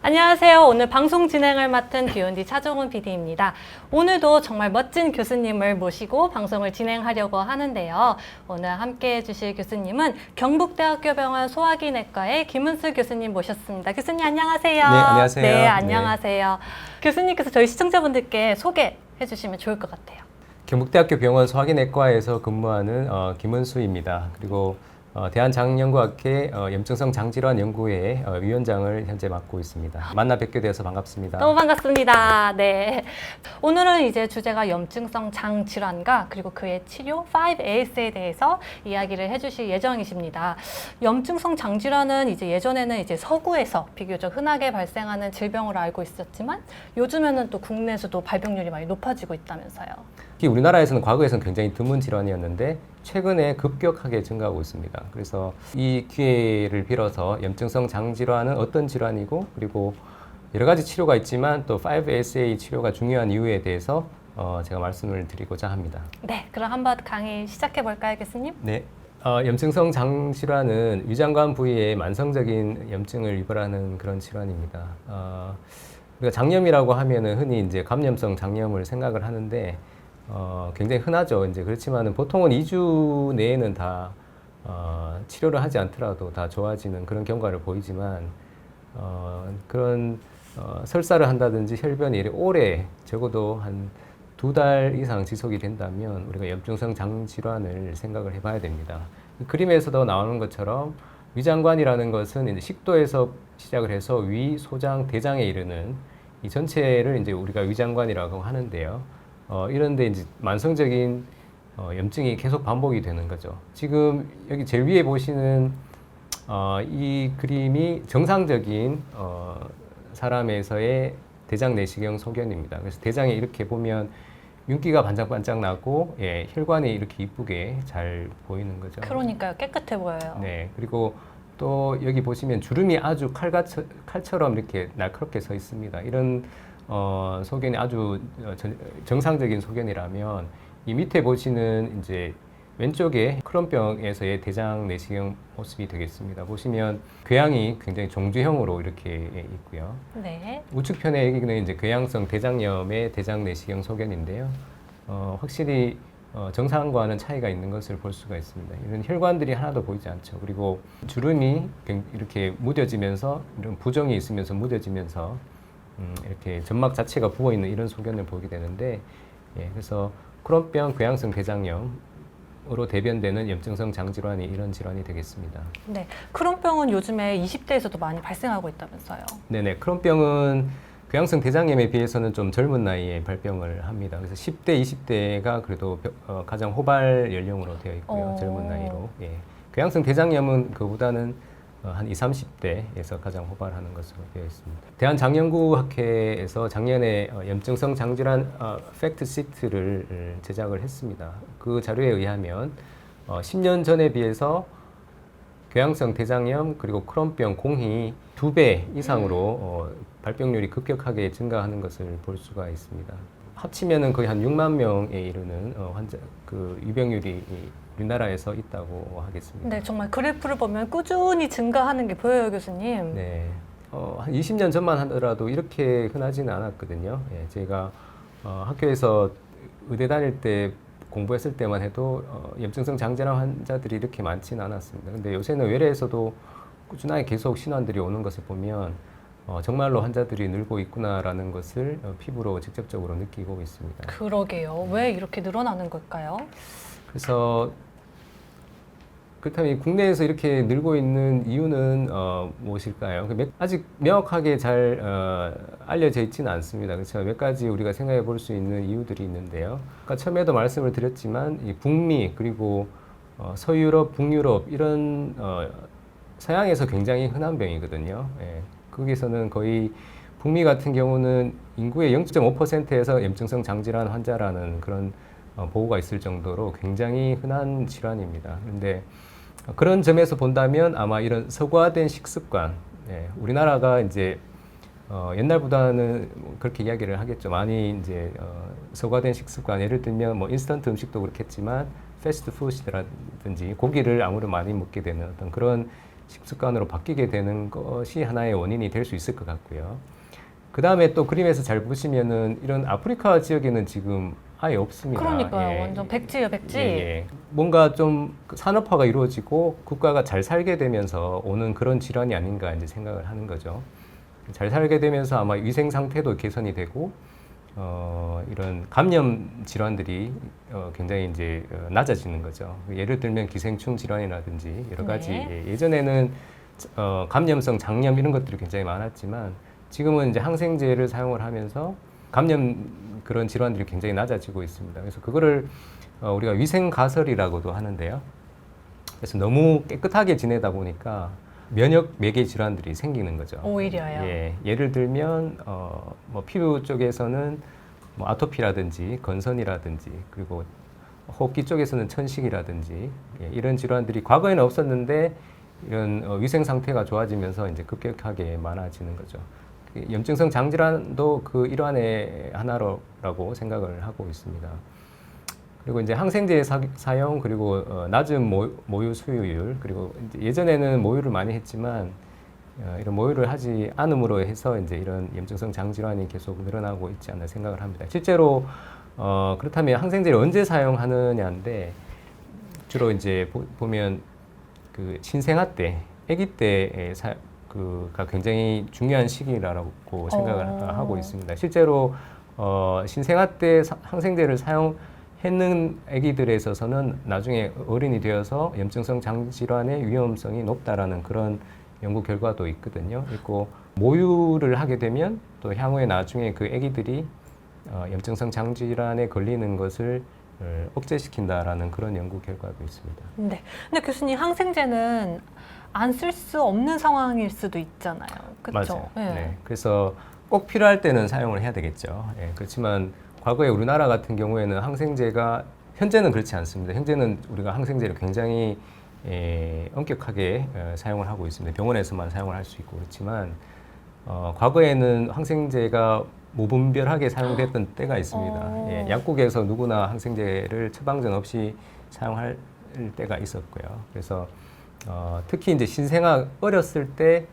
안녕하세요. 오늘 방송 진행을 맡은 B&D 차종훈 PD입니다. 오늘도 정말 멋진 교수님을 모시고 방송을 진행하려고 하는데요. 오늘 함께 해주실 교수님은 경북대학교 병원 소화기내과의 김은수 교수님 모셨습니다. 교수님 안녕하세요. 네, 안녕하세요. 네, 안녕하세요. 교수님께서 저희 시청자분들께 소개해 주시면 좋을 것 같아요. 경북대학교 병원 소화기내과에서 근무하는 김은수입니다. 그리고 대한장연구학회 염증성 장질환 연구회 위원장을 현재 맡고 있습니다. 만나 뵙게 되어서 반갑습니다. 너무 반갑습니다. 네. 오늘은 이제 주제가 염증성 장질환과 그리고 그의 치료 5AS에 대해서 이야기를 해주실 예정이십니다. 염증성 장질환은 이제 예전에는 이제 서구에서 비교적 흔하게 발생하는 질병으로 알고 있었지만 요즘에는 또 국내에서도 발병률이 많이 높아지고 있다면서요. 특히 우리나라에서는 과거에서는 굉장히 드문 질환이었는데 최근에 급격하게 증가하고 있습니다. 그래서 이 기회를 빌어서 염증성 장질환은 어떤 질환이고 그리고 여러 가지 치료가 있지만 또 5ASA 치료가 중요한 이유에 대해서 제가 말씀을 드리고자 합니다. 네, 그럼 한번 강의 시작해 볼까요, 교수님? 네. 염증성 장질환은 위장관 부위에 만성적인 염증을 유발하는 그런 질환입니다. 우리가 장염이라고 하면은 흔히 이제 감염성 장염을 생각을 하는데 굉장히 흔하죠. 이제 그렇지만은 보통은 2주 내에는 다 치료를 하지 않더라도 다 좋아지는 그런 경과를 보이지만 그런 설사를 한다든지 혈변이 오래 적어도 한 2달 이상 지속이 된다면 우리가 염증성 장질환을 생각을 해봐야 됩니다. 그림에서도 나오는 것처럼 위장관이라는 것은 이제 식도에서 시작을 해서 위, 소장, 대장에 이르는 이 전체를 이제 우리가 위장관이라고 하는데요. 이런데 이제 만성적인 염증이 계속 반복이 되는 거죠. 지금 여기 제일 위에 보시는 이 그림이 정상적인 사람에서의 대장 내시경 소견입니다. 그래서 대장에 이렇게 보면 윤기가 반짝반짝 나고 혈관이 이렇게 이쁘게 잘 보이는 거죠. 그러니까요. 깨끗해 보여요. 네. 그리고 또 여기 보시면 주름이 아주 칼처럼 이렇게 날카롭게 서 있습니다. 이런 소견이 아주 정상적인 소견이라면 이 밑에 보시는 이제 왼쪽에 크론병에서의 대장 내시경 모습이 되겠습니다. 보시면 궤양이 굉장히 종주형으로 이렇게 있고요. 네. 우측편에 여기는 이제 궤양성 대장염의 대장 내시경 소견인데요. 확실히 정상과는 차이가 있는 것을 볼 수가 있습니다. 이런 혈관들이 하나도 보이지 않죠. 그리고 주름이 이렇게 무뎌지면서 이런 부종이 있으면서 무뎌지면서 이렇게 점막 자체가 부어 있는 이런 소견을 보게 되는데, 그래서 크론병 궤양성 대장염으로 대변되는 염증성 장질환이 이런 질환이 되겠습니다. 네, 크론병은 요즘에 20대에서도 많이 발생하고 있다면서요. 네네, 크론병은 궤양성 대장염에 비해서는 좀 젊은 나이에 발병을 합니다. 그래서 10대, 20대가 그래도 가장 호발 연령으로 되어 있고요. 젊은 나이로. 궤양성 대장염은 그보다는 한 20, 30대에서 가장 호발하는 것으로 되어 있습니다. 대한장연구학회에서 작년에 염증성 장질환 팩트 시트를 제작을 했습니다. 그 자료에 의하면 10년 전에 비해서 궤양성 대장염 그리고 크론병 공히 2배 이상으로 발병률이 급격하게 증가하는 것을 볼 수가 있습니다. 합치면은 거의 한 6만 명에 이르는 환자 그 유병률이 우리나라에서 있다고 하겠습니다. 네, 정말 그래프를 보면 꾸준히 증가하는 게 보여요, 교수님. 네, 한 20년 전만 하더라도 이렇게 흔하지는 않았거든요. 제가 학교에서 의대 다닐 때 공부했을 때만 해도 염증성 장질환 환자들이 이렇게 많지는 않았습니다. 근데 요새는 외래에서도 꾸준하게 계속 신환들이 오는 것을 보면 정말로 환자들이 늘고 있구나라는 것을 피부로 직접적으로 느끼고 있습니다. 그러게요. 왜 이렇게 늘어나는 걸까요? 그래서 그렇다면 국내에서 이렇게 늘고 있는 이유는 무엇일까요? 아직 명확하게 잘 알려져 있지는 않습니다. 그래서 몇 가지 우리가 생각해 볼 수 있는 이유들이 있는데요. 아까 처음에도 말씀을 드렸지만 이 북미 그리고 서유럽, 북유럽 이런 서양에서 굉장히 흔한 병이거든요. 거기서는 거의 북미 같은 경우는 인구의 0.5%에서 염증성 장질환 환자라는 그런 보고가 있을 정도로 굉장히 흔한 질환입니다. 그런데 그런 점에서 본다면 아마 이런 서구화된 식습관, 우리나라가 이제 옛날보다는 그렇게 이야기를 하겠죠. 많이 이제 서구화된 식습관, 예를 들면 뭐 인스턴트 음식도 그렇겠지만 패스트푸드라든지 고기를 아무래도 많이 먹게 되는 어떤 그런 식습관으로 바뀌게 되는 것이 하나의 원인이 될 수 있을 것 같고요. 그 다음에 또 그림에서 잘 보시면은 이런 아프리카 지역에는 지금 아예 없습니다. 그러니까요. 완전 백지예요, 백지. 예. 뭔가 좀 산업화가 이루어지고 국가가 잘 살게 되면서 오는 그런 질환이 아닌가 이제 생각을 하는 거죠. 잘 살게 되면서 아마 위생 상태도 개선이 되고 이런 감염 질환들이 굉장히 이제 낮아지는 거죠. 예를 들면 기생충 질환이라든지 여러 가지 네. 예전에는 감염성 장염 이런 것들이 굉장히 많았지만 지금은 이제 항생제를 사용을 하면서 감염 그런 질환들이 굉장히 낮아지고 있습니다. 그래서 그거를 우리가 위생 가설이라고도 하는데요. 그래서 너무 깨끗하게 지내다 보니까 면역 매개 질환들이 생기는 거죠. 오히려요. 예, 예를 들면 뭐 피부 쪽에서는 뭐 아토피라든지 건선이라든지 그리고 호흡기 쪽에서는 천식이라든지 이런 질환들이 과거에는 없었는데 이런 위생 상태가 좋아지면서 이제 급격하게 많아지는 거죠. 염증성 장질환도 그 일환의 하나라고 생각을 하고 있습니다. 그리고 이제 항생제 사용 그리고 낮은 모유 수유율 그리고 이제 예전에는 모유를 많이 했지만 이런 모유를 하지 않음으로 해서 이제 이런 염증성 장질환이 계속 늘어나고 있지 않나 생각을 합니다. 실제로 그렇다면 항생제를 언제 사용하느냐인데 주로 이제 보면 그 신생아 때, 아기 때에 그가 굉장히 중요한 시기라고 생각을 하고 있습니다. 실제로 신생아 때 항생제를 사용했는 아기들에 있어서는 나중에 어른이 되어서 염증성 장질환의 위험성이 높다라는 그런 연구 결과도 있거든요. 있고 모유를 하게 되면 또 향후에 나중에 그 아기들이 염증성 장질환에 걸리는 것을 억제시킨다라는 그런 연구 결과도 있습니다. 네. 근데 교수님 항생제는 안 쓸 수 없는 상황일 수도 있잖아요. 그렇죠? 맞아요. 네. 그래서 꼭 필요할 때는 사용을 해야 되겠죠. 예, 그렇지만 과거에 우리나라 같은 경우에는 항생제가 현재는 그렇지 않습니다. 현재는 우리가 항생제를 굉장히 엄격하게 사용을 하고 있습니다. 병원에서만 사용을 할 수 있고 그렇지만 과거에는 항생제가 무분별하게 사용됐던 때가 있습니다. 예, 약국에서 누구나 항생제를 처방전 없이 사용할 때가 있었고요. 그래서 특히 이제 신생아 어렸을 때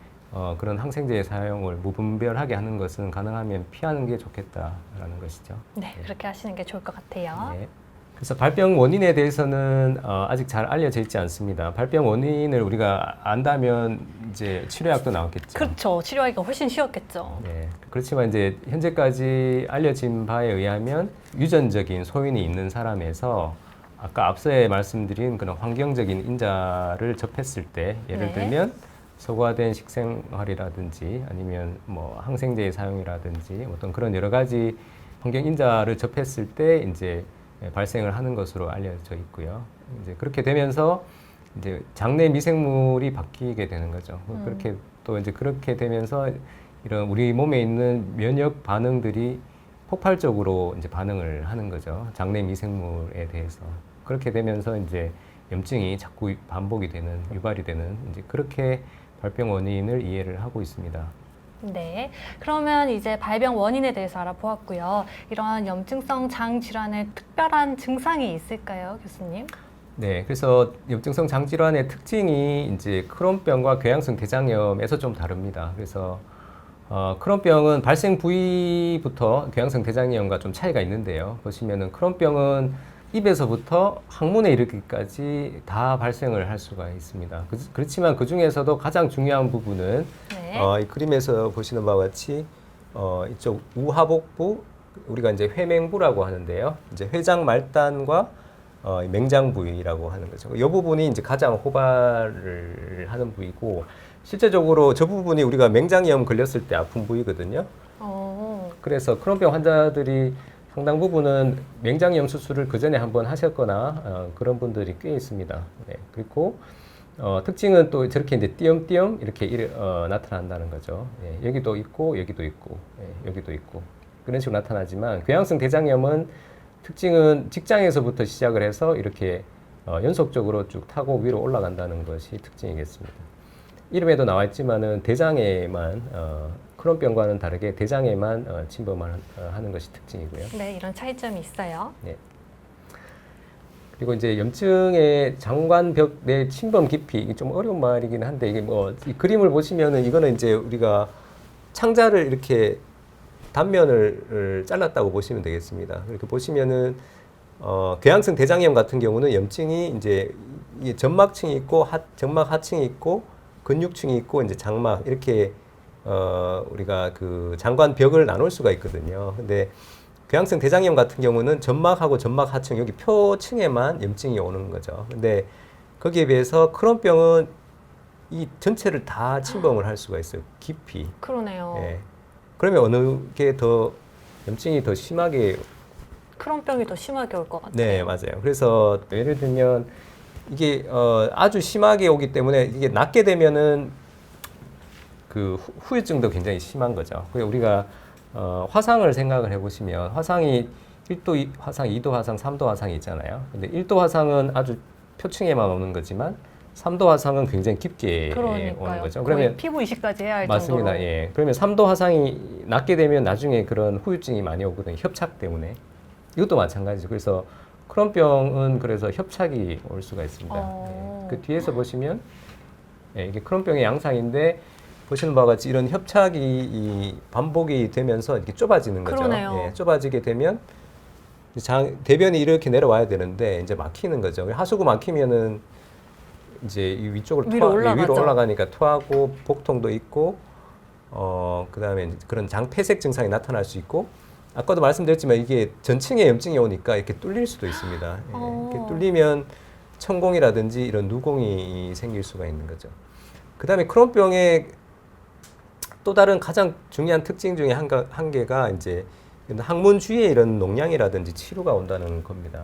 그런 항생제의 사용을 무분별하게 하는 것은 가능하면 피하는 게 좋겠다라는 것이죠. 네, 그렇게 하시는 게 좋을 것 같아요. 네. 그래서 발병 원인에 대해서는 아직 잘 알려져 있지 않습니다. 발병 원인을 우리가 안다면 이제 치료약도 나왔겠죠. 그렇죠. 치료하기가 훨씬 쉬웠겠죠. 네. 그렇지만 이제 현재까지 알려진 바에 의하면 유전적인 소인이 있는 사람에서 아까 앞서에 말씀드린 그런 환경적인 인자를 접했을 때 예를 네. 들면 서구화된 식생활이라든지 아니면 뭐 항생제의 사용이라든지 어떤 그런 여러 가지 환경 인자를 접했을 때 이제 발생을 하는 것으로 알려져 있고요. 이제 그렇게 되면서 이제 장내 미생물이 바뀌게 되는 거죠. 그렇게 또 이제 그렇게 되면서 이런 우리 몸에 있는 면역 반응들이 폭발적으로 이제 반응을 하는 거죠. 장내 미생물에 대해서. 그렇게 되면서 이제 염증이 자꾸 반복이 되는, 유발이 되는 이제 그렇게 발병 원인을 이해를 하고 있습니다. 네. 그러면 이제 발병 원인에 대해서 알아보았고요. 이러한 염증성 장 질환의 특별한 증상이 있을까요, 교수님? 네, 그래서 염증성 장질환의 특징이 이제 크론병과 궤양성 대장염에서 좀 다릅니다. 그래서 크론병은 발생 부위부터 궤양성 대장염과 좀 차이가 있는데요. 보시면은 크론병은 입에서부터 항문에 이르기까지 다 발생을 할 수가 있습니다. 그렇지만 그 중에서도 가장 중요한 부분은 네. 이 그림에서 보시는 바와 같이 이쪽 우하복부 우리가 이제 회맹부라고 하는데요. 이제 회장 말단과 맹장 부위라고 하는 거죠. 이 부분이 이제 가장 호발을 하는 부위고 실제적으로 저 부분이 우리가 맹장염 걸렸을 때 아픈 부위거든요. 그래서 크론병 환자들이 상당 부분은 맹장염 수술을 그 전에 한번 하셨거나 그런 분들이 꽤 있습니다. 네. 그리고 특징은 또 저렇게 이제 띄엄띄엄 이렇게 나타난다는 거죠. 예. 여기도 있고 여기도 있고 여기도 있고 그런 식으로 나타나지만 궤양성 대장염은 특징은 직장에서부터 시작을 해서 이렇게 연속적으로 쭉 타고 위로 올라간다는 것이 특징이겠습니다. 이름에도 나와 있지만은 대장에만 크론병과는 다르게 대장에만 침범을 하는 것이 특징이고요. 네, 이런 차이점이 있어요. 네. 그리고 이제 염증의 장관벽 내 침범 깊이 이게 좀 어려운 말이긴 한데 이게 뭐 이 그림을 보시면은 이거는 이제 우리가 창자를 이렇게 단면을 잘랐다고 보시면 되겠습니다. 이렇게 보시면은 궤양성 대장염 같은 경우는 염증이 이제 이게 점막층이 있고 점막 하층이 있고 근육층이 있고 이제 장막 이렇게 우리가 그 장관벽을 나눌 수가 있거든요. 근데 궤양성 대장염 같은 경우는 점막하고 점막 하층 여기 표층에만 염증이 오는 거죠. 근데 거기에 비해서 크론병은 이 전체를 다 침범을 할 수가 있어요. 깊이. 그러네요. 예. 그러면 어느 게 더 염증이 더 심하게 크론병이 더 심하게 올 것 같아요. 네, 맞아요. 그래서 예를 들면 이게 아주 심하게 오기 때문에 이게 낫게 되면은 그 후유증도 굉장히 심한 거죠. 그래서 우리가 화상을 생각을 해보시면 화상이 1도 화상, 2도 화상, 3도 화상이 있잖아요. 근데 1도 화상은 아주 표층에만 오는 거지만 3도 화상은 굉장히 깊게 오는 거죠. 그러면 피부 이식까지 해야 할 맞습니다. 정도로. 예. 그러면 3도 화상이 낫게 되면 나중에 그런 후유증이 많이 오거든요. 협착 때문에. 이것도 마찬가지죠. 그래서 크론병은 그래서 협착이 올 수가 있습니다. 예. 그 뒤에서 보시면 예, 이게 크론병의 양상인데 보시는 바와 같이 이런 협착이 이 반복이 되면서 이렇게 좁아지는 거죠. 그러네요. 예, 좁아지게 되면 대변이 이렇게 내려와야 되는데 이제 막히는 거죠. 하수구 막히면은 이제 이 위쪽으로 위로 위로 올라가죠. 올라가니까 토하고 복통도 있고 그다음에 그런 장폐색 증상이 나타날 수 있고 아까도 말씀드렸지만 이게 전층에 염증이 오니까 이렇게 뚫릴 수도 있습니다. 예, 이렇게 뚫리면 천공이라든지 이런 누공이 생길 수가 있는 거죠. 그다음에 크론병의 또 다른 가장 중요한 특징 중에 한 개가 이제 항문 주위에 이런 농양이라든지 치루가 온다는 겁니다.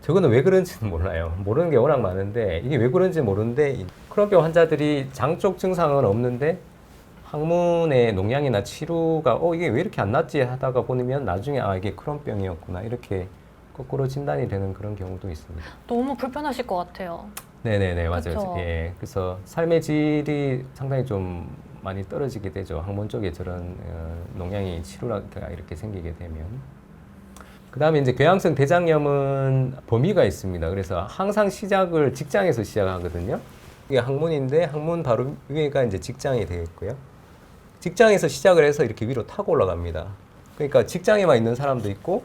저거는 왜 그런지는 몰라요. 모르는 게 워낙 많은데 이게 왜 그런지 모르는데 크론병 환자들이 장 쪽 증상은 없는데 항문에 농양이나 치루가 이게 왜 이렇게 안 낫지 하다가 보면 나중에 이게 크론병이었구나 이렇게 거꾸로 진단이 되는 그런 경우도 있습니다. 너무 불편하실 것 같아요. 네네네 맞아요. 그쵸? 예, 그래서 삶의 질이 상당히 좀 많이 떨어지게 되죠. 항문 쪽에 저런 농양이 치루가 이렇게 생기게 되면. 그 다음에 이제 궤양성 대장염은 범위가 있습니다. 그래서 항상 시작을 직장에서 시작하거든요. 이게 항문인데 항문 바로 위에가 이제 직장이 되겠고요. 직장에서 시작을 해서 이렇게 위로 타고 올라갑니다. 그러니까 직장에만 있는 사람도 있고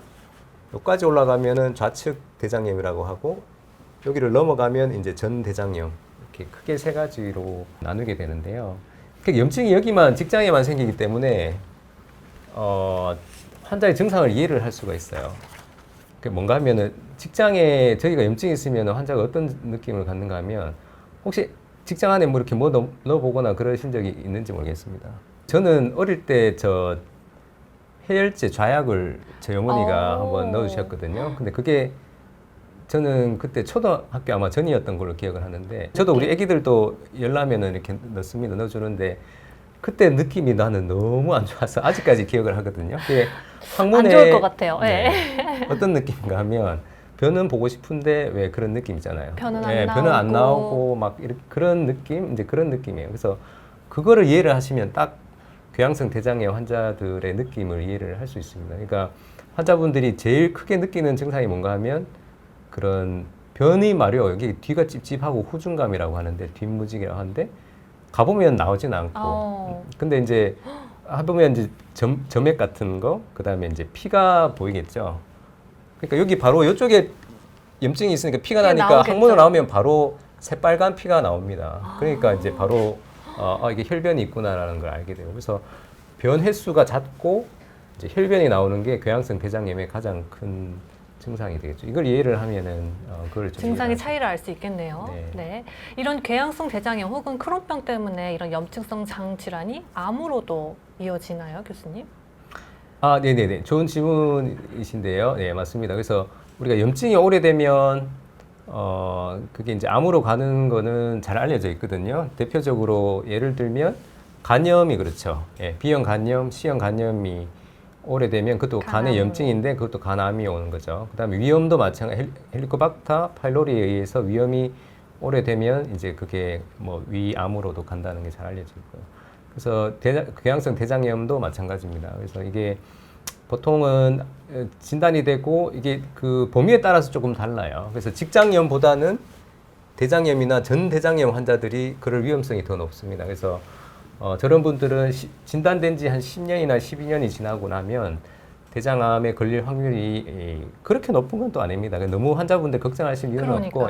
여기까지 올라가면은 좌측 대장염이라고 하고 여기를 넘어가면 이제 전 대장염 이렇게 크게 세 가지로 나누게 되는데요. 그러니까 염증이 여기만 직장에만 생기기 때문에 환자의 증상을 이해를 할 수가 있어요. 그게 뭔가 하면은 직장에 저희가 염증이 있으면 환자가 어떤 느낌을 갖는가 하면 혹시 직장 안에 뭐 이렇게 뭐 넣어보거나 그러신 적이 있는지 모르겠습니다. 저는 어릴 때 저 해열제 좌약을 저희 어머니가 한번 넣어주셨거든요. 근데 그게 저는 그때 초등학교 아마 전이었던 걸로 기억을 하는데 저도 우리 애기들도 열나면은 이렇게 넣습니다. 넣어주는데 그때 느낌이 나는 너무 안 좋아서 아직까지 기억을 하거든요. 그게 항문에 안 좋을 것 같아요. 네. 어떤 느낌인가 하면 변은 보고 싶은데 왜 그런 느낌이잖아요. 변은 안 네, 나오고. 변은 안 나오고 막 이렇게 그런 느낌, 이제 그런 느낌이에요. 그래서 그거를 이해를 하시면 딱 궤양성 대장염 환자들의 느낌을 이해를 할 수 있습니다. 그러니까 환자분들이 제일 크게 느끼는 증상이 뭔가 하면 그런 변이 마려 여기 뒤가 찝찝하고 후중감이라고 하는데 뒷무지개라고 하는데 가보면 나오진 않고 근데 이제 해보면 이제 점액 같은 거 그다음에 이제 피가 보이겠죠. 그러니까 여기 바로 이쪽에 염증이 있으니까 피가 나니까 나오겠죠. 항문으로 나오면 바로 새빨간 피가 나옵니다. 그러니까 이제 바로 이게 혈변이 있구나라는 걸 알게 돼요. 그래서 변 횟수가 잦고 이제 혈변이 나오는 게 궤양성 대장염의 가장 큰 증상이 되겠죠. 이걸 이해를 하면은 그걸 좀 증상의 차이를 알 수 있겠네요. 네. 네. 이런 궤양성 대장염 혹은 크론병 때문에 이런 염증성 장 질환이 암으로도 이어지나요, 교수님? 네네네. 좋은 질문이신데요. 네, 맞습니다. 그래서 우리가 염증이 오래되면 그게 이제 암으로 가는 거는 잘 알려져 있거든요. 대표적으로 예를 들면 간염이 그렇죠. 예, B형 간염, C형 간염이 오래되면 그것도 간의 염증인데 그것도 간암이 오는 거죠. 그다음에 위염도 마찬가지. 헬리코박터 파일로리에 의해서 위염이 오래되면 이제 그게 뭐 위암으로도 간다는 게 잘 알려져 있고요. 그래서 궤양성 대장염도 마찬가지입니다. 그래서 이게 보통은 진단이 되고 이게 그 범위에 따라서 조금 달라요. 그래서 직장염보다는 대장염이나 전대장염 환자들이 그럴 위험성이 더 높습니다. 그래서 저런 분들은 진단된 지 한 10년이나 12년이 지나고 나면 대장암에 걸릴 확률이 그렇게 높은 건 또 아닙니다. 너무 환자분들 걱정하실 이유는 없고,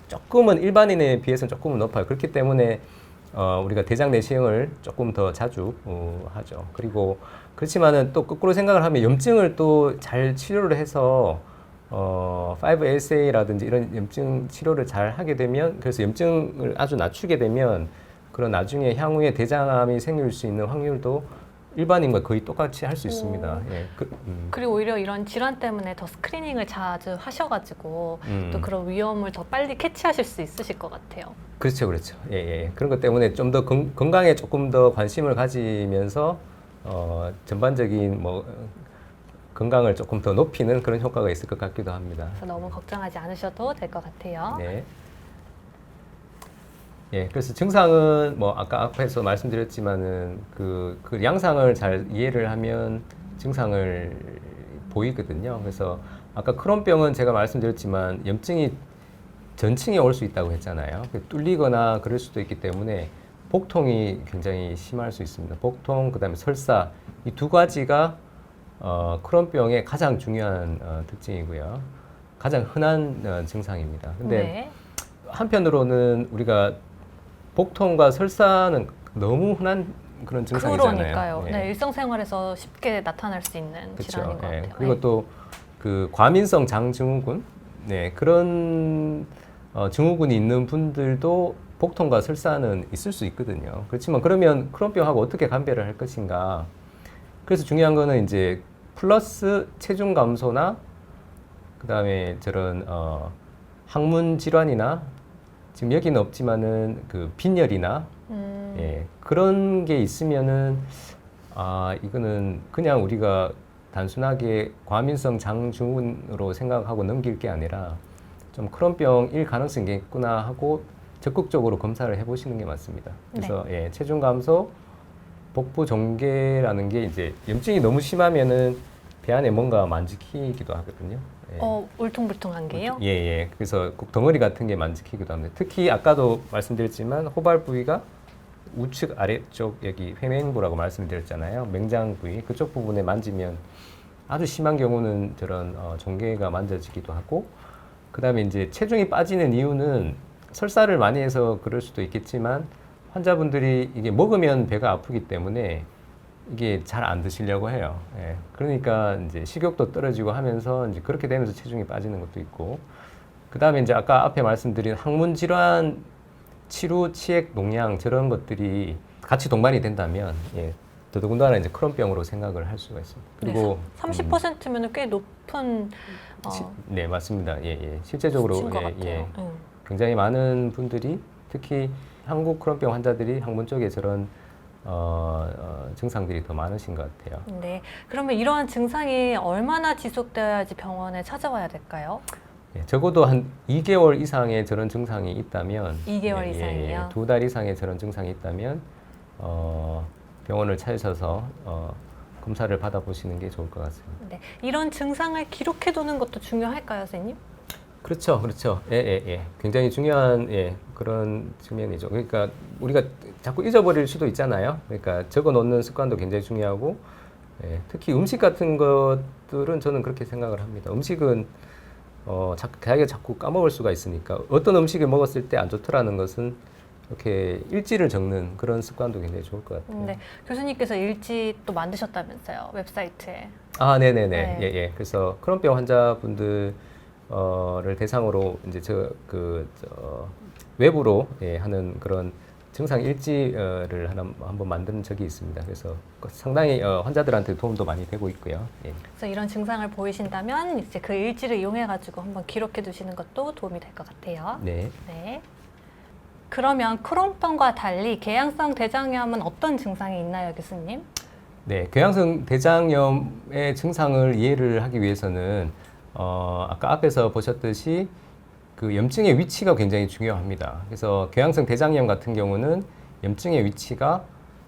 조금은 일반인에 비해서는 조금은 높아요. 그렇기 때문에 우리가 대장 내시경을 조금 더 자주 하죠. 그리고 그렇지만은 또 거꾸로 생각을 하면 염증을 또 잘 치료를 해서 5-ASA라든지 이런 염증 치료를 잘 하게 되면, 그래서 염증을 아주 낮추게 되면 그런 나중에 향후에 대장암이 생길 수 있는 확률도 일반인과 거의 똑같이 할 수 있습니다. 예. 그리고 오히려 이런 질환 때문에 더 스크리닝을 자주 하셔가지고 또 그런 위험을 더 빨리 캐치하실 수 있으실 것 같아요. 그렇죠, 그렇죠. 예, 예. 그런 것 때문에 좀 더 건강에 조금 더 관심을 가지면서 전반적인 뭐 건강을 조금 더 높이는 그런 효과가 있을 것 같기도 합니다. 그래서 너무 걱정하지 않으셔도 될 것 같아요. 네. 예, 그래서 증상은 뭐 아까 앞에서 말씀드렸지만은 그 양상을 잘 이해를 하면 증상을 보이거든요. 그래서 아까 크론병은 제가 말씀드렸지만 염증이 전층에 올 수 있다고 했잖아요. 뚫리거나 그럴 수도 있기 때문에 복통이 굉장히 심할 수 있습니다. 복통, 그다음에 설사, 이 두 가지가 크론병의 가장 중요한 특징이고요. 가장 흔한 증상입니다. 근데 한편으로는 우리가 복통과 설사는 너무 흔한 그런 증상이잖아요. 그러니까요. 네, 일상생활에서 쉽게 나타날 수 있는 질환인 것 같아요. 그리고 또 그 과민성 장증후군, 그런 증후군이 있는 분들도 복통과 설사는 있을 수 있거든요. 그렇지만 그러면 크론병하고 어떻게 감별을 할 것인가? 그래서 중요한 거는 이제 플러스 체중 감소나 그다음에 저런 항문 질환이나 지금 여기는 없지만은 그 빈혈이나 그런 게 있으면은 이거는 그냥 우리가 단순하게 과민성 장증후군으로 생각하고 넘길 게 아니라 좀 크론병일 가능성이 있구나 하고 적극적으로 검사를 해보시는 게 맞습니다. 그래서 체중 감소, 복부 종괴라는 게 이제 염증이 너무 심하면은 배 안에 뭔가 만지키기도 하거든요. 울퉁불퉁한 게요? 예. 그래서 꼭 덩어리 같은 게 만지키기도 합니다. 특히 아까도 말씀드렸지만 호발 부위가 우측 아래쪽 여기 회맹부라고 말씀드렸잖아요. 맹장 부위 그쪽 부분에 만지면 아주 심한 경우는 저런 종괴가 만져지기도 하고, 그다음에 이제 체중이 빠지는 이유는 설사를 많이 해서 그럴 수도 있겠지만 환자분들이 이게 먹으면 배가 아프기 때문에 이게 잘 안 드시려고 해요. 그러니까 이제 식욕도 떨어지고 하면서 이제 그렇게 되면서 체중이 빠지는 것도 있고, 그 다음에 이제 아까 앞에 말씀드린 항문 질환 치료, 치액, 농양 저런 것들이 같이 동반이 된다면 더더군다나 이제 크론병으로 생각을 할 수가 있습니다. 그리고 30%면은 꽤 높은 네, 맞습니다. 실제적으로 굉장히 많은 분들이 특히 한국 크론병 환자들이 항문 쪽에 저런 증상들이 더 많으신 것 같아요. 네, 그러면 이러한 증상이 얼마나 지속되어야지 병원에 찾아와야 될까요? 적어도 한 2개월 이상의 저런 증상이 있다면 2개월 이상이요? 2달 이상의 저런 증상이 있다면 병원을 찾으셔서 검사를 받아보시는 게 좋을 것 같습니다. 네, 이런 증상을 기록해두는 것도 중요할까요, 선생님? 그렇죠. 굉장히 중요한 그런 측면이죠. 그러니까 우리가 자꾸 잊어버릴 수도 있잖아요. 그러니까 적어놓는 습관도 굉장히 중요하고, 특히 음식 같은 것들은 저는 그렇게 생각을 합니다. 음식은 자꾸 까먹을 수가 있으니까 어떤 음식을 먹었을 때 안 좋더라는 것은 이렇게 일지를 적는 그런 습관도 굉장히 좋을 것 같아요. 네, 교수님께서 일지 또 만드셨다면서요, 웹사이트에. 네네네. 그래서 크론병 환자분들 를 대상으로 이제 외부로 하는 그런 증상 일지를 한번 만든 적이 있습니다. 그래서 상당히 환자들한테 도움도 많이 되고 있고요. 그래서 이런 증상을 보이신다면 이제 그 일지를 이용해 가지고 한번 기록해 두시는 것도 도움이 될 것 같아요. 네. 그러면 크론병과 달리 궤양성 대장염은 어떤 증상이 있나요, 교수님? 네, 궤양성 대장염의 증상을 이해를 하기 위해서는 아까 앞에서 보셨듯이 그 염증의 위치가 굉장히 중요합니다. 그래서 궤양성 대장염 같은 경우는 염증의 위치가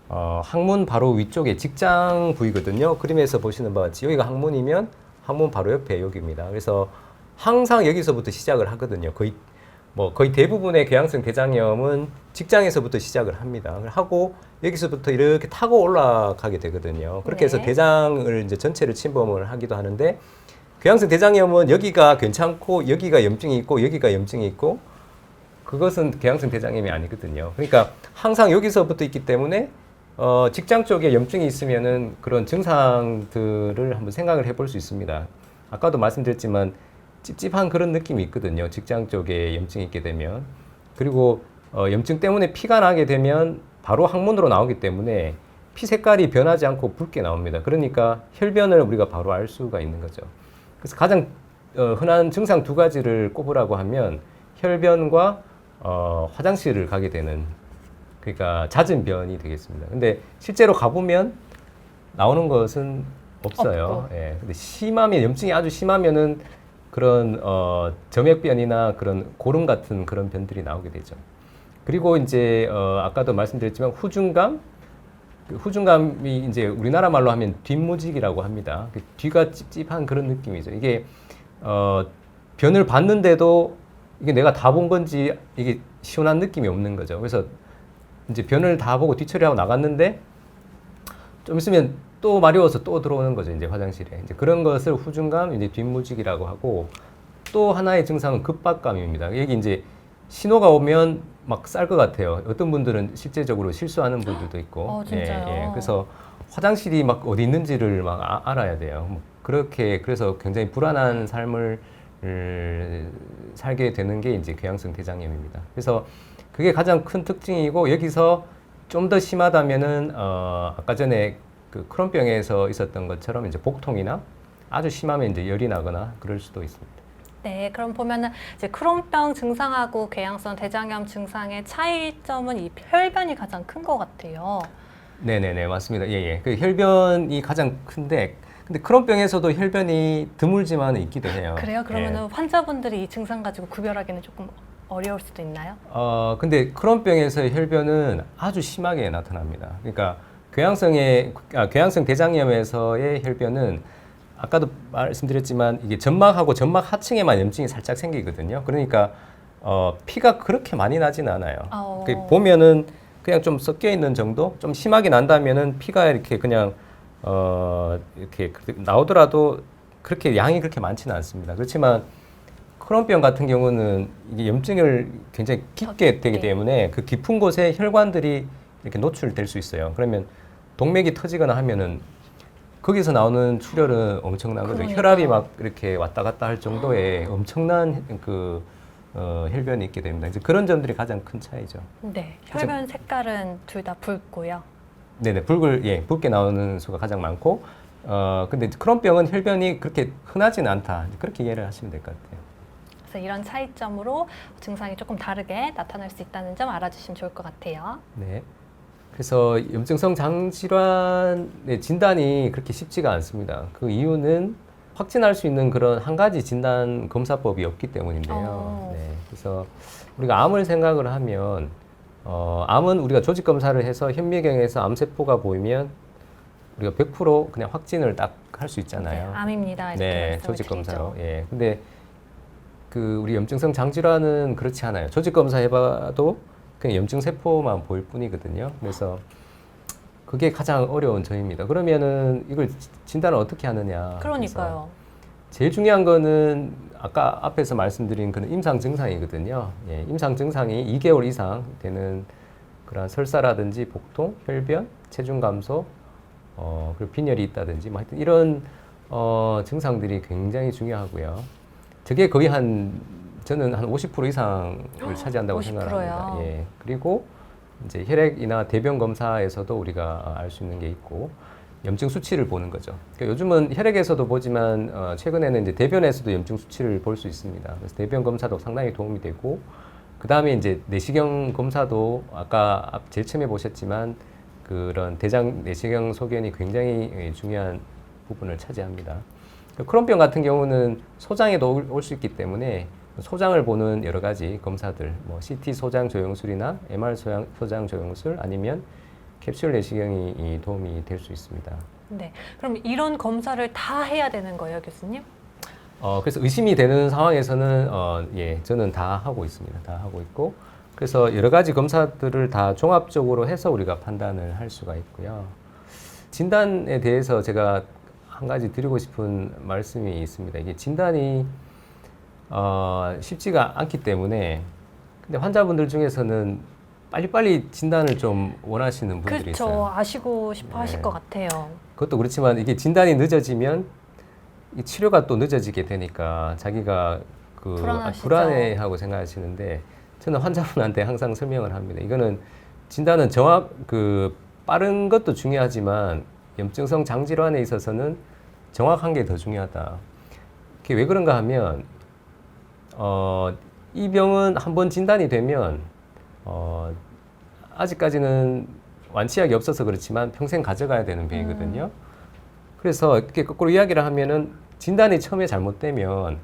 항문 바로 위쪽에 직장 부위거든요. 그림에서 보시는 바와 같이 여기가 항문이면 항문 바로 옆에 여기입니다. 그래서 항상 여기서부터 시작을 하거든요. 거의 대부분의 궤양성 대장염은 직장에서부터 시작을 합니다. 하고 여기서부터 이렇게 타고 올라가게 되거든요. 그렇게 해서 네. 대장을 이제 전체를 침범을 하기도 하는데 궤양성 대장염은 여기가 괜찮고 여기가 염증이 있고 여기가 염증이 있고 그것은 궤양성 대장염이 아니거든요. 그러니까 항상 여기서부터 있기 때문에 직장 쪽에 염증이 있으면은 그런 증상들을 한번 생각을 해볼 수 있습니다. 아까도 말씀드렸지만 찝찝한 그런 느낌이 있거든요. 직장 쪽에 염증이 있게 되면. 그리고 염증 때문에 피가 나게 되면 바로 항문으로 나오기 때문에 피 색깔이 변하지 않고 붉게 나옵니다. 그러니까 혈변을 우리가 바로 알 수가 있는 거죠. 그래서 가장 흔한 증상 두 가지를 꼽으라고 하면 혈변과 화장실을 가게 되는 그러니까 잦은 변이 되겠습니다. 근데 실제로 가보면 나오는 것은 없어요. 예. 근데 심하면 염증이 아주 심하면은 그런 점액변이나 그런 고름 같은 그런 변들이 나오게 되죠. 그리고 이제 아까도 말씀드렸지만 후중감, 후중감이 이제 우리나라 말로 하면 뒷무직이라고 합니다. 뒤가 찝찝한 그런 느낌이죠. 이게 변을 봤는데도 이게 내가 다 본 건지 이게 시원한 느낌이 없는 거죠. 그래서 이제 변을 다 보고 뒤처리하고 나갔는데 좀 있으면 또 마려워서 또 들어오는 거죠. 이제 화장실에. 이제 그런 것을 후중감, 이제 뒷무직이라고 하고 또 하나의 증상은 급박감입니다. 여기 이제 신호가 오면 막 쌀 것 같아요. 어떤 분들은 실제적으로 실수하는 분들도 있고. 진짜요? 예. 그래서 화장실이 막 어디 있는지를 막 알아야 돼요. 뭐 그렇게 그래서 굉장히 불안한 삶을 살게 되는 게 이제 궤양성 대장염입니다. 그래서 그게 가장 큰 특징이고 여기서 좀 더 심하다면은 아까 전에 그 크론병에서 있었던 것처럼 이제 복통이나 아주 심하면 이제 열이 나거나 그럴 수도 있습니다. 네, 그럼 보면은 이제 크론병 증상하고 궤양성 대장염 증상의 차이점은 이 혈변이 가장 큰 것 같아요. 네네네, 맞습니다. 예. 그 혈변이 가장 큰데 근데 크론병에서도 혈변이 드물지만 있기도 해요. 그래요? 그러면은 환자분들이 이 증상 가지고 구별하기는 조금 어려울 수도 있나요? 근데 크론병에서의 혈변은 아주 심하게 나타납니다. 그러니까 궤양성 대장염에서의 혈변은 아까도 말씀드렸지만 이게 점막하고 점막 하층에만 염증이 살짝 생기거든요. 그러니까 피가 그렇게 많이 나지는 않아요. 보면은 그냥 좀 섞여 있는 정도, 좀 심하게 난다면은 피가 이렇게 그냥 이렇게 나오더라도 그렇게 양이 그렇게 많지는 않습니다. 그렇지만 크론병 같은 경우는 이게 염증을 굉장히 깊게 되기 때문에 그 깊은 곳에 혈관들이 이렇게 노출될 수 있어요. 그러면 동맥이 터지거나 하면은 거기서 나오는 출혈은 엄청나거든요. 혈압이 막 이렇게 왔다 갔다 할 정도의 엄청난 그 혈변이 있게 됩니다. 이제 그런 점들이 가장 큰 차이죠. 네, 혈변 색깔은 둘 다 붉고요. 네네, 붉게 나오는 수가 가장 많고, 근데 크론병은 혈변이 그렇게 흔하지는 않다. 그렇게 이해를 하시면 될 것 같아요. 그래서 이런 차이점으로 증상이 조금 다르게 나타날 수 있다는 점 알아주시면 좋을 것 같아요. 네. 그래서 염증성 장질환의 진단이 그렇게 쉽지가 않습니다. 그 이유는 확진할 수 있는 그런 한 가지 진단 검사법이 없기 때문인데요. 네. 그래서 우리가 암을 생각을 하면 암은 우리가 조직 검사를 해서 현미경에서 암세포가 보이면 우리가 100% 그냥 확진을 딱 할 수 있잖아요. 네, 암입니다. 이렇게 네, 조직 검사로. 예. 근데 그 우리 염증성 장질환은 그렇지 않아요. 조직 검사 해봐도 그냥 염증 세포만 보일 뿐이거든요. 그래서 그게 가장 어려운 점입니다. 그러면은 이걸 진단을 어떻게 하느냐. 그러니까요. 제일 중요한 거는 아까 앞에서 말씀드린 그런 임상 증상이거든요. 예, 임상 증상이 2개월 이상 되는 그런 설사라든지 복통, 혈변, 체중 감소, 그리고 빈혈이 있다든지 뭐 하여튼 이런 증상들이 굉장히 중요하고요. 저게 거의 저는 한 50% 이상을 차지한다고 50%요? 생각합니다. 예. 그리고 이제 혈액이나 대변 검사에서도 우리가 알 수 있는 게 있고 염증 수치를 보는 거죠. 그러니까 요즘은 혈액에서도 보지만 최근에는 이제 대변에서도 염증 수치를 볼 수 있습니다. 그래서 대변 검사도 상당히 도움이 되고 그 다음에 이제 내시경 검사도 아까 제일 처음에 보셨지만 그런 대장 내시경 소견이 굉장히 중요한 부분을 차지합니다. 크론병 같은 경우는 소장에도 올 수 있기 때문에 소장을 보는 여러 가지 검사들, 뭐 CT 소장 조영술이나 MR 소장 조영술 아니면 캡슐 내시경이 도움이 될 수 있습니다. 네. 그럼 이런 검사를 다 해야 되는 거예요, 교수님? 그래서 의심이 되는 상황에서는 예, 저는 다 하고 있습니다. 다 하고 있고 그래서 여러 가지 검사들을 다 종합적으로 해서 우리가 판단을 할 수가 있고요. 진단에 대해서 제가 한 가지 드리고 싶은 말씀이 있습니다. 이게 진단이 쉽지가 않기 때문에 근데 환자분들 중에서는 빨리빨리 진단을 좀 원하시는 분들이 그렇죠. 있어요. 아시고 싶어 하실 네. 것 같아요. 그것도 그렇지만 이게 진단이 늦어지면 이 치료가 또 늦어지게 되니까 자기가 불안하시죠. 불안해하고 생각하시는데 저는 환자분한테 항상 설명을 합니다. 이거는 진단은 빠른 것도 중요하지만 염증성 장질환에 있어서는 정확한 게 더 중요하다. 그게 왜 그런가 하면 이 병은 한번 진단이 되면 아직까지는 완치약이 없어서 그렇지만 평생 가져가야 되는 병이거든요. 그래서 이렇게 거꾸로 이야기를 하면은 진단이 처음에 잘못되면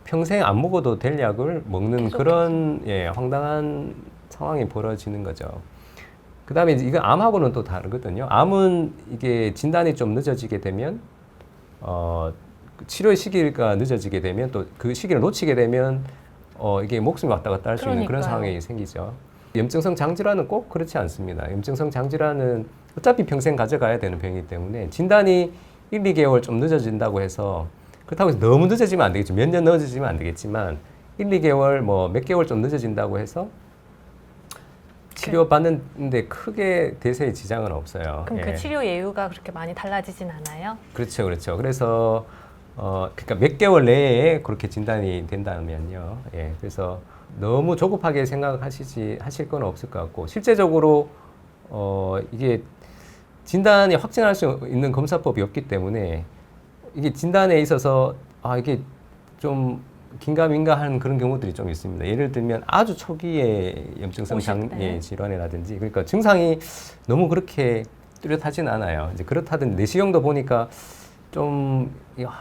평생 안 먹어도 될 약을 먹는 그런 예, 황당한 상황이 벌어지는 거죠. 그 다음에 이건 암하고는 또 다르거든요. 암은 이게 진단이 좀 늦어지게 되면 치료의 시기가 늦어지게 되면 또 그 시기를 놓치게 되면 이게 목숨이 왔다 갔다 할 수 있는 그런 상황이 생기죠. 염증성 장질환은 꼭 그렇지 않습니다. 염증성 장질환은 어차피 평생 가져가야 되는 병이기 때문에 진단이 1, 2개월 좀 늦어진다고 해서 그렇다고 해서 너무 늦어지면 안 되겠죠. 몇 년 늦어지면 안 되겠지만 1, 2개월 뭐 몇 개월 좀 늦어진다고 해서 치료받는데 크게 대세의 지장은 없어요. 그럼 예. 그 치료 예후가 그렇게 많이 달라지진 않아요? 그렇죠, 그렇죠. 그래서 그러니까 몇 개월 내에 그렇게 진단이 된다면요. 예, 그래서 너무 조급하게 하실 건 없을 것 같고 실제적으로 이게 진단이 확진할 수 있는 검사법이 없기 때문에 이게 진단에 있어서 이게 좀 긴가민가한 그런 경우들이 좀 있습니다. 예를 들면 아주 초기에 염증성 질환이라든지 그러니까 증상이 너무 그렇게 뚜렷하진 않아요. 이제 그렇다든 내시경도 보니까 좀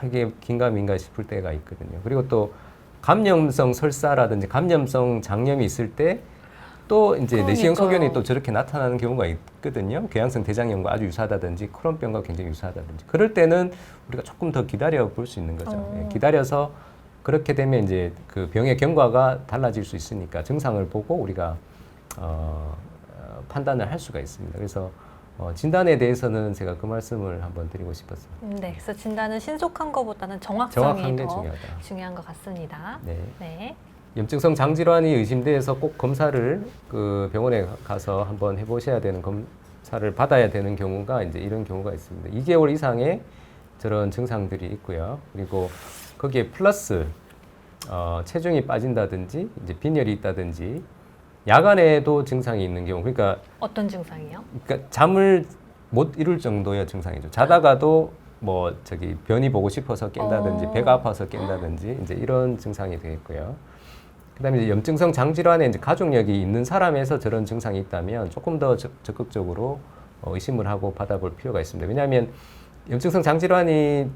이게 긴가민가 싶을 때가 있거든요. 그리고 또 감염성 설사라든지 감염성 장염이 있을 때 또 이제 내시경 소견이 또 저렇게 나타나는 경우가 있거든요. 궤양성 대장염과 아주 유사하다든지 크론병과 굉장히 유사하다든지 그럴 때는 우리가 조금 더 기다려 볼 수 있는 거죠. 예, 기다려서 그렇게 되면 이제 그 병의 경과가 달라질 수 있으니까 증상을 보고 우리가 판단을 할 수가 있습니다. 그래서 진단에 대해서는 제가 그 말씀을 한번 드리고 싶었어요. 네, 그래서 진단은 신속한 것보다는 정확성이 더 중요하다. 중요한 것 같습니다. 네. 네. 염증성 장질환이 의심돼서 꼭 검사를 그 병원에 가서 한번 해보셔야 되는 검사를 받아야 되는 경우가 이제 이런 경우가 있습니다. 2개월 이상의 저런 증상들이 있고요. 그리고 거기에 플러스 체중이 빠진다든지 이제 빈혈이 있다든지 야간에도 증상이 있는 경우 그러니까 어떤 증상이요? 그러니까 잠을 못 이룰 정도의 증상이죠. 자다가도 변이 보고 싶어서 깬다든지 배가 아파서 깬다든지 이제 이런 증상이 되겠고요. 그다음에 이제 염증성 장질환에 이제 가족력이 있는 사람에서 저런 증상이 있다면 조금 더 적극적으로 의심을 하고 받아볼 필요가 있습니다. 왜냐하면 염증성 장질환이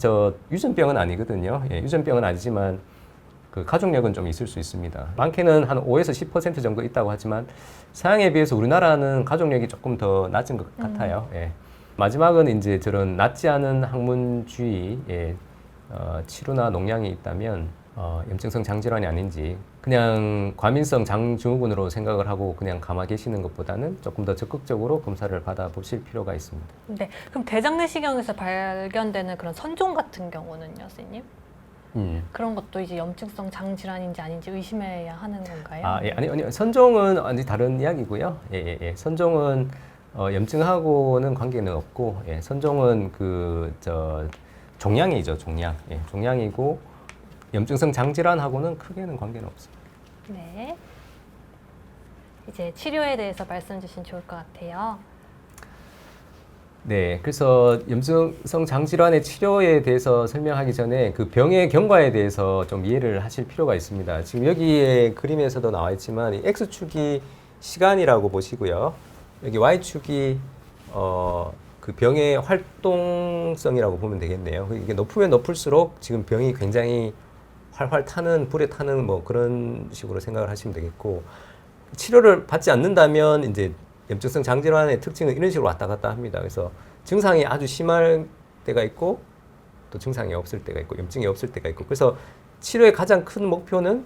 유전병은 아니거든요. 예, 유전병은 아니지만 그 가족력은 좀 있을 수 있습니다. 많게는 한 5에서 10% 정도 있다고 하지만 서양에 비해서 우리나라는 가족력이 조금 더 낮은 것 같아요. 예. 마지막은 이제 저런 낫지 않은 항문 주위에 치루나 농양이 있다면 염증성 장질환이 아닌지 그냥 과민성 장증후군으로 생각을 하고 그냥 가만히 계시는 것보다는 조금 더 적극적으로 검사를 받아보실 필요가 있습니다. 네, 그럼 대장 내시경에서 발견되는 그런 선종 같은 경우는요, 선생님? 그런 것도 이제 염증성 장질환인지 아닌지 의심해야 하는 건가요? 예, 아니, 선종은 완전히 다른 이야기고요. 예. 선종은 염증하고는 관계는 없고, 예, 선종은 종양이죠, 종양. 예, 종양이고, 염증성 장질환하고는 크게는 관계는 없습니다. 네. 이제 치료에 대해서 말씀 주시면 좋을 것 같아요. 네, 그래서 염증성 장질환의 치료에 대해서 설명하기 전에 그 병의 경과에 대해서 좀 이해를 하실 필요가 있습니다. 지금 여기에 그림에서도 나와 있지만 이 X축이 시간이라고 보시고요. 여기 Y축이 그 병의 활동성이라고 보면 되겠네요. 이게 높으면 높을수록 지금 병이 굉장히 활활 타는, 불에 타는 그런 식으로 생각을 하시면 되겠고 치료를 받지 않는다면 이제 염증성 장질환의 특징은 이런 식으로 왔다 갔다 합니다. 그래서 증상이 아주 심할 때가 있고 또 증상이 없을 때가 있고 염증이 없을 때가 있고 그래서 치료의 가장 큰 목표는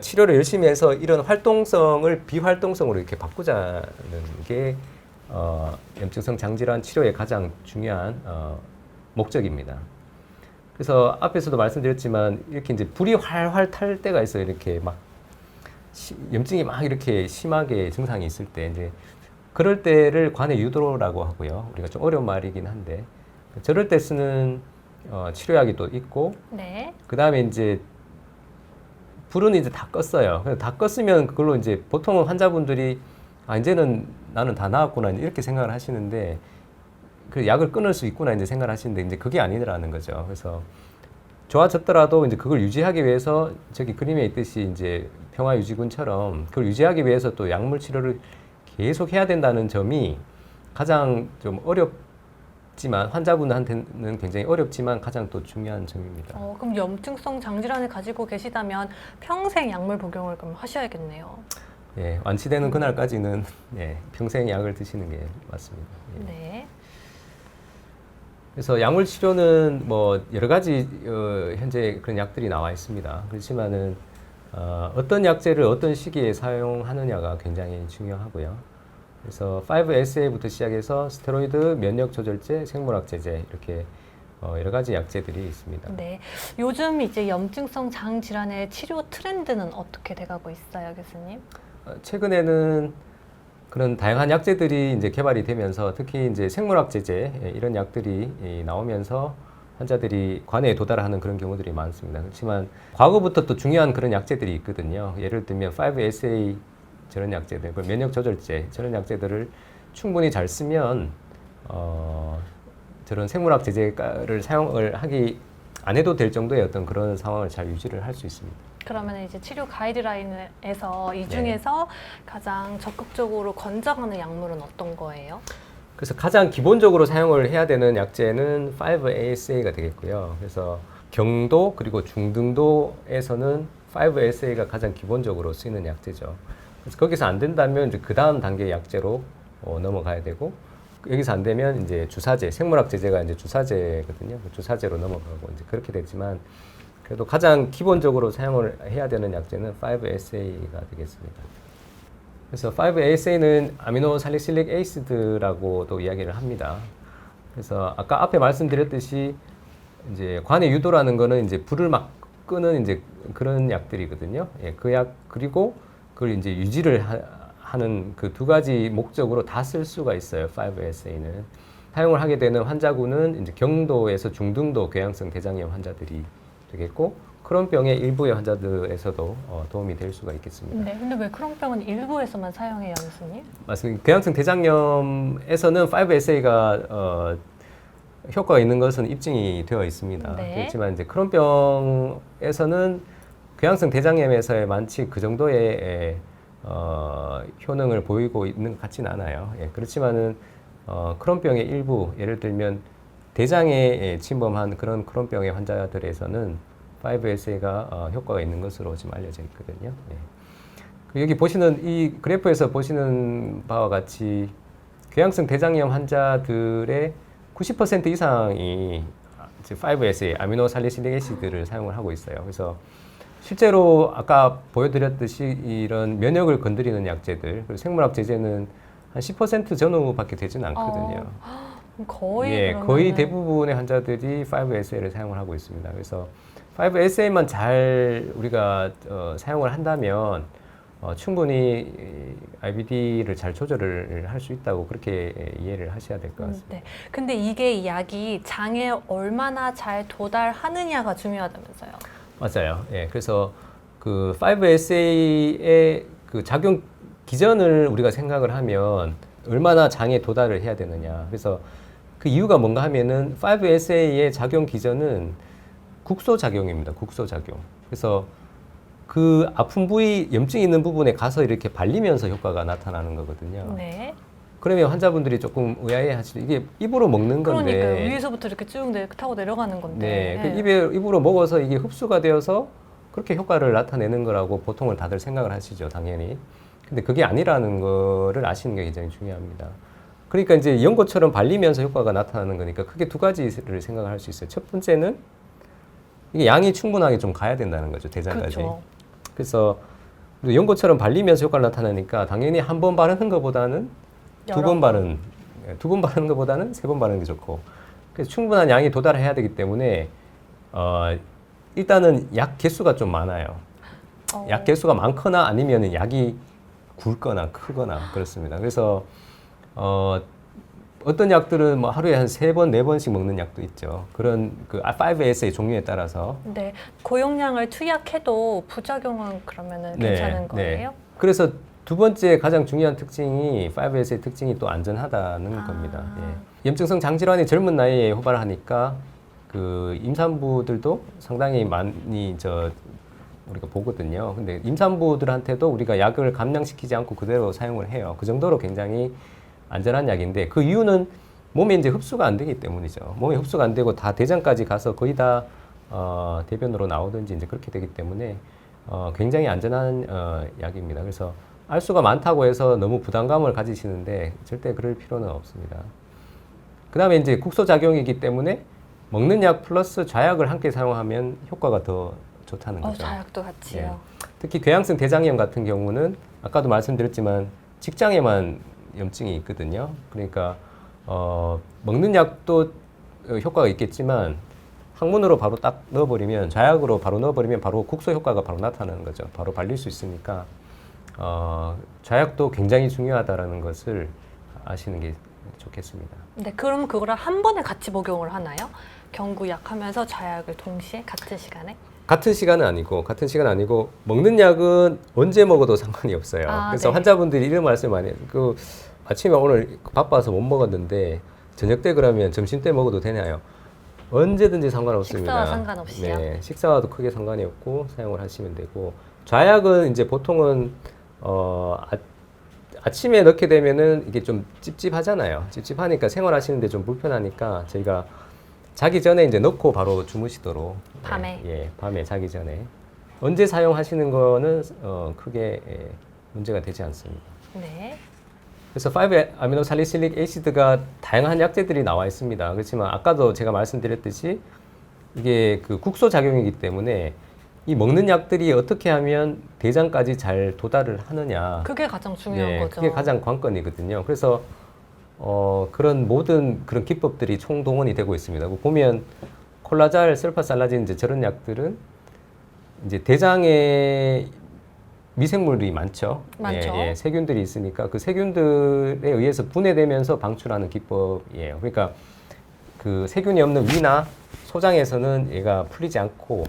치료를 열심히 해서 이런 활동성을 비활동성으로 이렇게 바꾸자는 게 염증성 장질환 치료의 가장 중요한 목적입니다. 그래서 앞에서도 말씀드렸지만 이렇게 이제 불이 활활 탈 때가 있어요. 이렇게 막 염증이 막 이렇게 심하게 증상이 있을 때 이제 그럴 때를 관해 유도라고 하고요. 우리가 좀 어려운 말이긴 한데 저럴 때 쓰는 치료약이 또 있고 네. 그 다음에 이제 불은 이제 다 껐어요. 그래서 다 껐으면 그걸로 이제 보통은 환자분들이 이제는 나는 다 나았구나 이렇게 생각을 하시는데 그 약을 끊을 수 있구나 이제 생각을 하시는데 이제 그게 아니더라는 거죠. 그래서 좋아졌더라도 이제 그걸 유지하기 위해서 저기 그림에 있듯이 이제 평화유지군처럼 그걸 유지하기 위해서 또 약물 치료를 계속 해야 된다는 점이 가장 좀 어렵지만 환자분한테는 굉장히 어렵지만 가장 또 중요한 점입니다. 그럼 염증성 장질환을 가지고 계시다면 평생 약물 복용을 그럼 하셔야겠네요. 예, 완치되는 그날까지는 예, 평생 약을 드시는 게 맞습니다. 예. 네. 그래서 약물 치료는 뭐 여러 가지 현재 그런 약들이 나와 있습니다. 그렇지만은 어떤 약제를 어떤 시기에 사용하느냐가 굉장히 중요하고요. 그래서 5-SA부터 시작해서 스테로이드, 면역 조절제, 생물학 제제 이렇게 여러 가지 약제들이 있습니다. 네. 요즘 이제 염증성 장 질환의 치료 트렌드는 어떻게 돼가고 있어요, 교수님? 최근에는 그런 다양한 약제들이 이제 개발이 되면서 특히 이제 생물학 제제 이런 약들이 나오면서 환자들이 관해에 도달하는 그런 경우들이 많습니다. 그렇지만 과거부터 또 중요한 그런 약제들이 있거든요. 예를 들면 5-SA 저런 약제들, 면역 조절제 저런 약제들을 충분히 잘 쓰면 저런 생물학 제제를 사용을 하기 안 해도 될 정도의 어떤 그런 상황을 잘 유지를 할 수 있습니다. 그러면 이제 치료 가이드라인에서 이 중에서 가장 적극적으로 권장하는 약물은 어떤 거예요? 그래서 가장 기본적으로 사용을 해야 되는 약제는 5-ASA가 되겠고요. 그래서 경도 그리고 중등도에서는 5-ASA가 가장 기본적으로 쓰이는 약제죠. 그래서 거기서 안 된다면 이제 그 다음 단계 약제로 넘어가야 되고 여기서 안 되면 이제 주사제, 생물학 제제가 이제 주사제거든요. 주사제로 넘어가고 이제 그렇게 되지만 그래도 가장 기본적으로 사용을 해야 되는 약제는 5-ASA가 되겠습니다. 그래서 5-ASA는 아미노살리실릭 에이시드라고도 이야기를 합니다. 그래서 아까 앞에 말씀드렸듯이 이제 관해 유도라는 거는 이제 불을 막 끄는 이제 그런 약들이거든요. 예, 그 약 그리고 그걸 이제 유지를 하는 그 두 가지 목적으로 다 쓸 수가 있어요. 5-ASA는 사용을 하게 되는 환자군은 이제 경도에서 중등도 궤양성 대장염 환자들이 되겠고 크론병의 일부의 환자들에서도 도움이 될 수가 있겠습니다. 네, 근데 왜 크론병은 일부에서만 사용해요, 교수님? 맞습니다. 궤양성 대장염에서는 5-ASA가 효과가 있는 것은 입증이 되어 있습니다. 네. 그렇지만 이제 크론병에서는 궤양성 대장염에서의 만치 그 정도의 효능을 보이고 있는 것 같지는 않아요. 예, 그렇지만은 크론병의 일부, 예를 들면 대장에 침범한 그런 크론병의 환자들에서는 5-ASA가 효과가 있는 것으로 지금 알려져 있거든요. 예. 여기 보시는 이 그래프에서 보시는 바와 같이 궤양성 대장염 환자들의 90% 이상이 5-ASA, 아미노살리실릭 애시드를 사용을 하고 있어요. 그래서 실제로 아까 보여드렸듯이 이런 면역을 건드리는 약제들, 그리고 생물학 제제는 한 10% 전후밖에 되지는 않거든요. 거의 예, 그러면은... 거의 대부분의 환자들이 5-ASA를 사용을 하고 있습니다. 그래서 5-ASA만 잘 우리가 사용을 한다면 충분히 IBD를 잘 조절을 할 수 있다고 그렇게 이해를 하셔야 될 것 같습니다. 네. 근데 이게 이 약이 장에 얼마나 잘 도달하느냐가 중요하다면서요? 맞아요. 예, 그래서 그 5-ASA의 그 작용 기전을 우리가 생각을 하면 얼마나 장에 도달을 해야 되느냐. 그래서 그 이유가 뭔가 하면은 5-ASA의 작용 기전은 국소작용입니다. 국소작용. 그래서 그 아픈 부위, 염증이 있는 부분에 가서 이렇게 발리면서 효과가 나타나는 거거든요. 네. 그러면 환자분들이 조금 의아해 하시죠. 이게 입으로 먹는 건데. 그러니까요. 위에서부터 이렇게 쭉 타고 내려가는 건데. 네. 그 입으로 먹어서 이게 흡수가 되어서 그렇게 효과를 나타내는 거라고 보통은 다들 생각을 하시죠. 당연히. 근데 그게 아니라는 거를 아시는 게 굉장히 중요합니다. 그러니까 이제 연고처럼 발리면서 효과가 나타나는 거니까 크게 두 가지를 생각할 수 있어요. 첫 번째는 이게 양이 충분하게 좀 가야 된다는 거죠, 대장까지. 그렇죠. 그래서 연고처럼 발리면서 효과가 나타나니까 당연히 한 번 바르는 것보다는 두 번 바르는 것보다는 세 번 바르는 게 좋고, 그래서 충분한 양이 도달해야 되기 때문에 일단은 약 개수가 좀 많아요. 약 개수가 많거나 아니면 약이 굵거나 크거나 그렇습니다. 그래서 어떤 약들은 뭐 하루에 한 3번, 4번씩 먹는 약도 있죠. 그런 그 5AS의 종류에 따라서. 네, 고용량을 투약해도 부작용은 그러면은 괜찮은 거예요? 그래서 두 번째 가장 중요한 특징이 5AS의 특징이 또 안전하다는 겁니다. 예. 염증성 장질환이 젊은 나이에 호발하니까 그 임산부들도 상당히 많이 우리가 보거든요. 근데 임산부들한테도 우리가 약을 감량시키지 않고 그대로 사용을 해요. 그 정도로 굉장히 안전한 약인데 그 이유는 몸에 이제 흡수가 안 되기 때문이죠. 몸에 흡수가 안 되고 다 대장까지 가서 거의 다 대변으로 나오든지 이제 그렇게 되기 때문에 굉장히 안전한 약입니다. 그래서 알수가 많다고 해서 너무 부담감을 가지시는데 절대 그럴 필요는 없습니다. 그 다음에 이제 국소작용이기 때문에 먹는 약 플러스 좌약을 함께 사용하면 효과가 더 좋다는 거죠. 좌약도 같이요. 예. 특히 궤양성 대장염 같은 경우는 아까도 말씀드렸지만 직장에만 염증이 있거든요. 그러니까 먹는 약도 효과가 있겠지만 항문으로 바로 딱 넣어버리면 좌약으로 바로 넣어버리면 바로 국소 효과가 바로 나타나는 거죠. 바로 발릴 수 있으니까 좌약도 굉장히 중요하다라는 것을 아시는 게 좋겠습니다. 네, 그럼 그거를 한 번에 같이 복용을 하나요? 경구약 하면서 좌약을 동시에 같은 시간에? 같은 시간은 아니고 먹는 약은 언제 먹어도 상관이 없어요. 그래서 네. 환자분들이 이런 말씀 많이 해요. 그 아침에 오늘 바빠서 못 먹었는데 저녁 때 그러면 점심 때 먹어도 되나요? 언제든지 상관없습니다. 식사와 상관없이요? 네, 식사와도 크게 상관이 없고 사용을 하시면 되고 좌약은 이제 보통은 아침에 넣게 되면은 이게 좀 찝찝하잖아요. 찝찝하니까 생활하시는데 좀 불편하니까 저희가 자기 전에 이제 넣고 바로 주무시도록 밤에? 밤에 자기 전에 언제 사용하시는 거는 크게 문제가 되지 않습니다. 네. 그래서 5-아미노살리실릭 애시드가 다양한 약재들이 나와 있습니다. 그렇지만 아까도 제가 말씀드렸듯이 이게 그 국소 작용이기 때문에 이 먹는 약들이 어떻게 하면 대장까지 잘 도달을 하느냐. 그게 가장 중요한 거죠. 그게 가장 관건이거든요. 그래서 그런 모든 그런 기법들이 총동원이 되고 있습니다. 보면 콜라잘, 설파살라진 이제 저런 약들은 이제 대장에 미생물이 많죠. 많죠. 세균들이 있으니까 그 세균들에 의해서 분해되면서 방출하는 기법이에요. 그러니까 그 세균이 없는 위나 소장에서는 얘가 풀리지 않고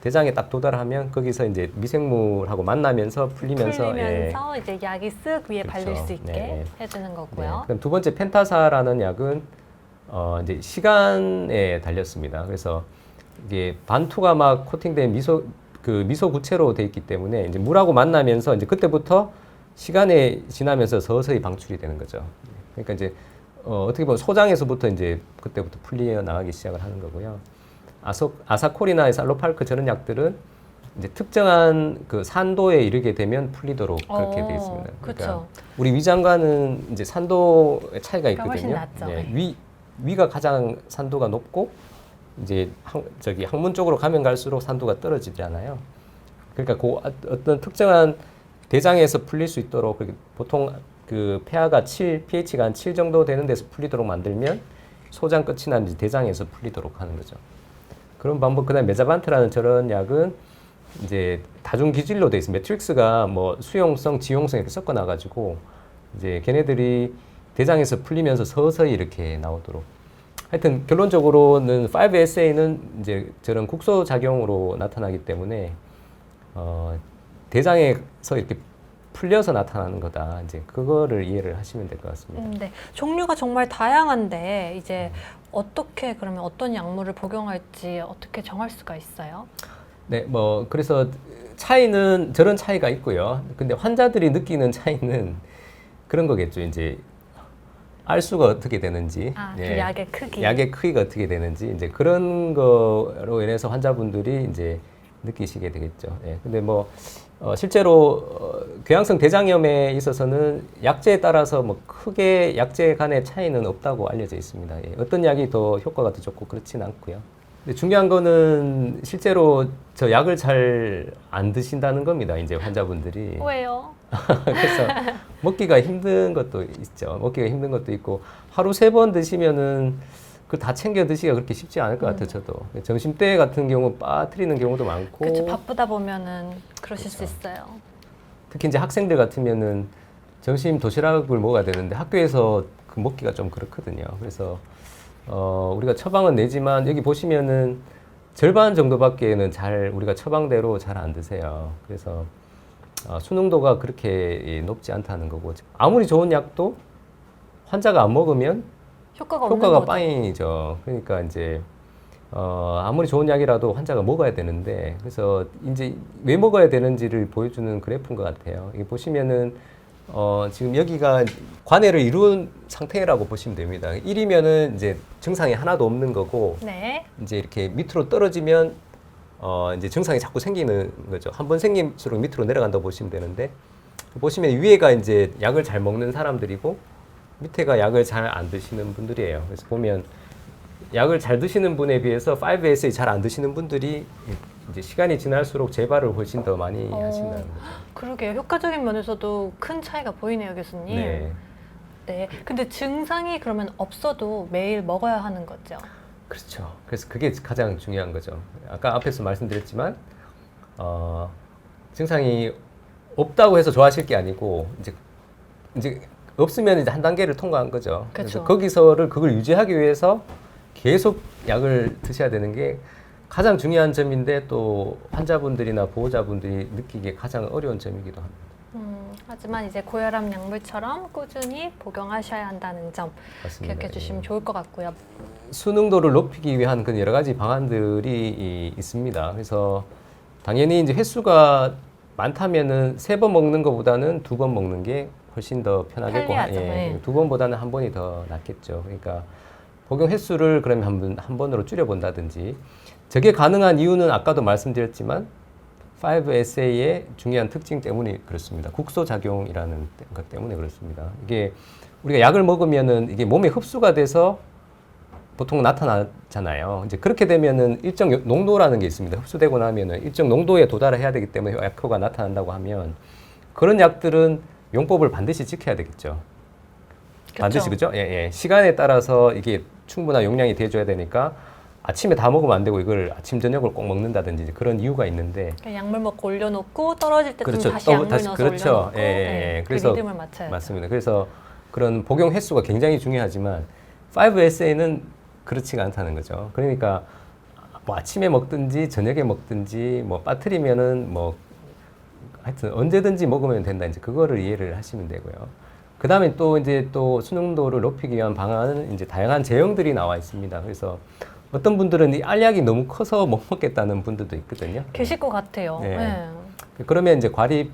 대장에 딱 도달하면 거기서 이제 미생물하고 만나면서 풀리면서 이제 약이 쓱 위에 그렇죠. 발릴 수 있게 네. 해주는 거고요. 그럼 두 번째 펜타사라는 약은 이제 시간에 달렸습니다. 그래서 이게 반투가 막 코팅된 미소 구체로 돼 있기 때문에 이제 물하고 만나면서 이제 그때부터 시간이 지나면서 서서히 방출이 되는 거죠. 그러니까 이제 어떻게 보면 소장에서부터 이제 그때부터 풀려 나가기 시작을 하는 거고요. 아사콜이나 살로팔크 저런 약들은 이제 특정한 그 산도에 이르게 되면 풀리도록 그렇게 되어 있습니다. 그러니까 우리 위장과는 이제 산도의 차이가 있거든요. 훨씬 낮죠. 위가 가장 산도가 높고 이제 항문 쪽으로 가면 갈수록 산도가 떨어지잖아요. 그러니까 그 어떤 특정한 대장에서 풀릴 수 있도록 보통 그 pH가 7 정도 되는 데서 풀리도록 만들면 소장 끝이나 이제 대장에서 풀리도록 하는 거죠. 그런 방법. 그다음에 메자반트라는 저런 약은 이제 다중 기질로 돼 있습니다. 매트릭스가 뭐 수용성, 지용성 이렇게 섞어 놔가지고 이제 걔네들이 대장에서 풀리면서 서서히 이렇게 나오도록. 하여튼 결론적으로는 5-ASA는 이제 저런 국소 작용으로 나타나기 때문에 대장에서 이렇게 풀려서 나타나는 거다. 이제 그거를 이해를 하시면 될 것 같습니다. 네. 종류가 정말 다양한데 이제 어떻게 그러면 어떤 약물을 복용할지 어떻게 정할 수가 있어요? 네, 뭐 그래서 차이는 저런 차이가 있고요. 근데 환자들이 느끼는 차이는 그런 거겠죠. 이제 알수가 어떻게 되는지, 그 약의 크기, 약의 크기가 어떻게 되는지 이제 그런 거로 인해서 환자분들이 이제 느끼시게 되겠죠. 근데 뭐 실제로 궤양성 대장염에 있어서는 약제에 따라서 뭐 크게 약제 간의 차이는 없다고 알려져 있습니다. 예, 어떤 약이 더 효과가 더 좋고 그렇진 않고요. 근데 중요한 거는 실제로 저 약을 잘 안 드신다는 겁니다. 이제 환자분들이. 왜요? 그래서 먹기가 힘든 것도 있죠. 먹기가 힘든 것도 있고 하루 3번 드시면은 그 다 챙겨 드시기가 그렇게 쉽지 않을 것 같아요. 저도 점심 때 같은 경우 빠뜨리는 경우도 많고. 그렇죠. 바쁘다 보면은 그러실 수 그렇죠. 있어요. 특히 이제 학생들 같으면은 점심 도시락을 먹어야 되는데 학교에서 그 먹기가 좀 그렇거든요. 그래서 우리가 처방은 내지만 여기 보시면은 절반 정도밖에는 잘 우리가 처방대로 잘 안 드세요. 그래서 수능도가 그렇게 높지 않다는 거고 아무리 좋은 약도 환자가 안 먹으면 효과가 없는 효과가 거죠. 빵이죠. 그러니까 이제 아무리 좋은 약이라도 환자가 먹어야 되는데 그래서 이제 왜 먹어야 되는지를 보여주는 그래프인 것 같아요. 이게 보시면은 지금 여기가 관해를 이룬 상태라고 보시면 됩니다. 1이면은 이제 증상이 하나도 없는 거고 네. 이제 이렇게 밑으로 떨어지면 이제 증상이 자꾸 생기는 거죠. 한 번 생길수록 밑으로 내려간다고 보시면 되는데 보시면 위에가 이제 약을 잘 먹는 사람들이고 밑에가 약을 잘 안 드시는 분들이에요. 그래서 보면 약을 잘 드시는 분에 비해서 5SA 잘 안 드시는 분들이 이제 시간이 지날수록 재발을 훨씬 더 많이 하신다는 거죠. 그러게요. 효과적인 면에서도 큰 차이가 보이네요, 교수님. 네, 네. 근데 증상이 그러면 없어도 매일 먹어야 하는 거죠. 그렇죠. 그래서 그게 가장 중요한 거죠. 아까 앞에서 말씀드렸지만 증상이 없다고 해서 좋아하실 게 아니고 이제 없으면 이제 한 단계를 통과한 거죠. 그래서 그렇죠. 그걸 유지하기 위해서 계속 약을 드셔야 되는 게 가장 중요한 점인데 또 환자분들이나 보호자분들이 느끼기에 가장 어려운 점이기도 합니다. 하지만 이제 고혈압 약물처럼 꾸준히 복용하셔야 한다는 점 맞습니다. 기억해 주시면 좋을 것 같고요. 수능도를 높이기 위한 그 여러 가지 방안들이 있습니다. 그래서 당연히 이제 횟수가 많다면은 3번 먹는 것보다는 2번 먹는 게 훨씬 더 편하겠고, 편리하죠. 네. 2번보다는 한 번이 더 낫겠죠. 그러니까 복용 횟수를 그러면 한 번으로 줄여본다든지. 저게 가능한 이유는 아까도 말씀드렸지만 5SA의 중요한 특징 때문에 그렇습니다. 국소작용이라는 것 때문에 그렇습니다. 이게 우리가 약을 먹으면은 이게 몸에 흡수가 돼서 보통 나타나잖아요. 이제 그렇게 되면은 일정 농도라는 게 있습니다. 흡수되고 나면은 일정 농도에 도달해야 되기 때문에 약효가 나타난다고 하면 그런 약들은 용법을 반드시 지켜야 되겠죠. 반드시 그죠? 예. 시간에 따라서 이게 충분한 용량이 돼줘야 되니까 아침에 다 먹으면 안 되고 이걸 아침 저녁을 꼭 먹는다든지 그런 이유가 있는데 약물 먹고 올려놓고 떨어질 때쯤 그렇죠. 다시 약물 넣어서 그렇죠. 올려놓고 예. 그 그래서 리듬을 맞춰야 맞습니다. 그래서 그런 복용 횟수가 굉장히 중요하지만 5SA는 그렇지가 않다는 거죠. 그러니까 뭐 아침에 먹든지 저녁에 먹든지 뭐 빠뜨리면은 뭐 하여튼 언제든지 먹으면 된다. 이제 그거를 이해를 하시면 되고요. 그 다음에 또 이제 또 수능도를 높이기 위한 방안은 이제 다양한 제형들이 나와 있습니다. 그래서 어떤 분들은 이 알약이 너무 커서 못 먹겠다는 분들도 있거든요. 계실 것 같아요. 네. 네. 그러면 이제 과립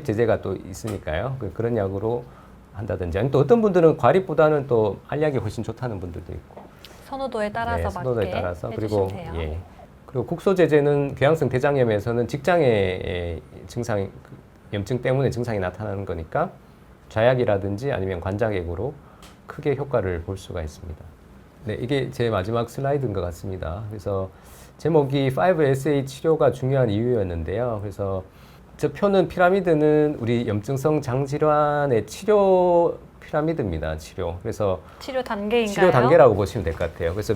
제제가 또 있으니까요. 그런 약으로 한다든지 아니면 또 어떤 분들은 과립보다는 또 알약이 훨씬 좋다는 분들도 있고. 선호도에 따라서 맞게 선호도에 따라서 해주시면 그리고 돼요. 그리고 국소 제제는 궤양성 대장염에서는 직장의 증상 염증 때문에 증상이 나타나는 거니까 좌약이라든지 아니면 관장액으로 크게 효과를 볼 수가 있습니다. 네, 이게 제 마지막 슬라이드인 것 같습니다. 그래서 제목이 5SA 치료가 중요한 이유였는데요. 그래서 저 표는 피라미드는 우리 염증성 장질환의 치료 피라미드입니다. 치료. 그래서 치료 단계인가요? 치료 단계라고 보시면 될 것 같아요. 그래서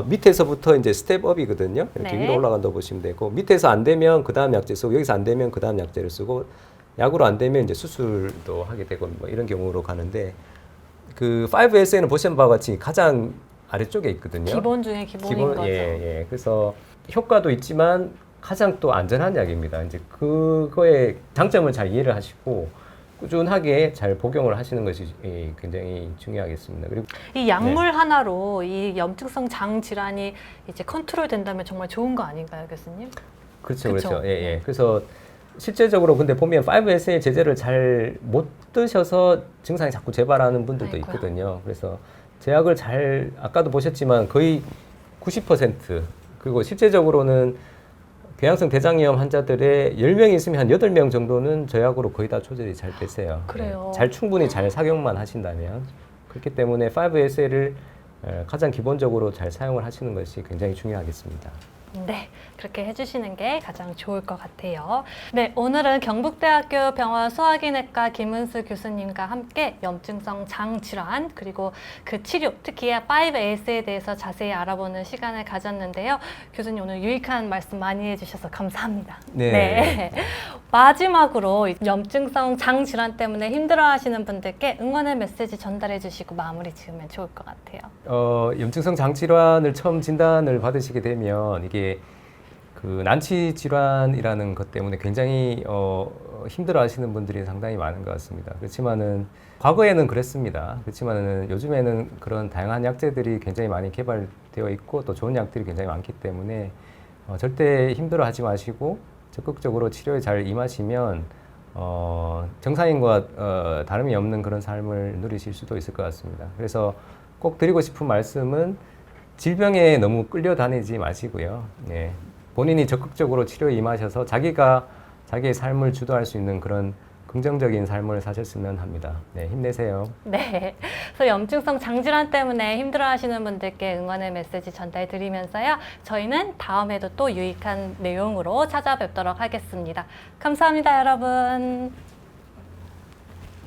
밑에서부터 이제 스텝업이거든요. 이렇게 네. 위로 올라간다고 보시면 되고 밑에서 안 되면 그 다음 약제 쓰고 여기서 안 되면 그 다음 약제를 쓰고 약으로 안 되면 이제 수술도 하게 되고 뭐 이런 경우로 가는데 그 5SA는 보신 바와 같이 가장 아래쪽에 있거든요. 기본 중에 기본인 거죠. 예. 그래서 효과도 있지만 가장 또 안전한 약입니다. 이제 그거의 장점을 잘 이해를 하시고 꾸준하게 잘 복용을 하시는 것이 굉장히 중요하겠습니다. 그리고 이 약물 하나로 이 염증성 장 질환이 이제 컨트롤 된다면 정말 좋은 거 아닌가요, 교수님? 그렇죠. 그쵸? 예. 그래서 실제적으로 근데 보면 5SA 제제를 잘 못 드셔서 증상이 자꾸 재발하는 분들도 아이고야. 있거든요. 그래서 제약을 아까도 보셨지만 거의 90% 그리고 실제적으로는 궤양성 대장염 환자들의 10명 있으면 한 8명 정도는 저약으로 거의 다 조절이 잘 되세요. 그래요. 잘 충분히 잘 착용만 하신다면. 그렇기 때문에 5SL을 가장 기본적으로 잘 사용을 하시는 것이 굉장히 중요하겠습니다. 네, 그렇게 해주시는 게 가장 좋을 것 같아요. 네, 오늘은 경북대학교 병원 소화기내과 김은수 교수님과 함께 염증성 장질환 그리고 그 치료, 특히 5AS에 대해서 자세히 알아보는 시간을 가졌는데요. 교수님 오늘 유익한 말씀 많이 해주셔서 감사합니다. 네. 마지막으로 염증성 장질환 때문에 힘들어하시는 분들께 응원의 메시지 전달해 주시고 마무리 지으면 좋을 것 같아요. 염증성 장질환을 처음 진단을 받으시게 되면 이게 그 난치 질환이라는 것 때문에 굉장히 힘들어하시는 분들이 상당히 많은 것 같습니다. 그렇지만은 과거에는 그랬습니다. 그렇지만은 요즘에는 그런 다양한 약제들이 굉장히 많이 개발되어 있고 또 좋은 약들이 굉장히 많기 때문에 절대 힘들어하지 마시고 적극적으로 치료에 잘 임하시면 정상인과 다름이 없는 그런 삶을 누리실 수도 있을 것 같습니다. 그래서 꼭 드리고 싶은 말씀은 질병에 너무 끌려다니지 마시고요. 네. 본인이 적극적으로 치료에 임하셔서 자기가 자기의 삶을 주도할 수 있는 그런 긍정적인 삶을 사셨으면 합니다. 네, 힘내세요. 네, 그래서 염증성 장질환 때문에 힘들어하시는 분들께 응원의 메시지 전달드리면서요. 저희는 다음에도 또 유익한 내용으로 찾아뵙도록 하겠습니다. 감사합니다, 여러분.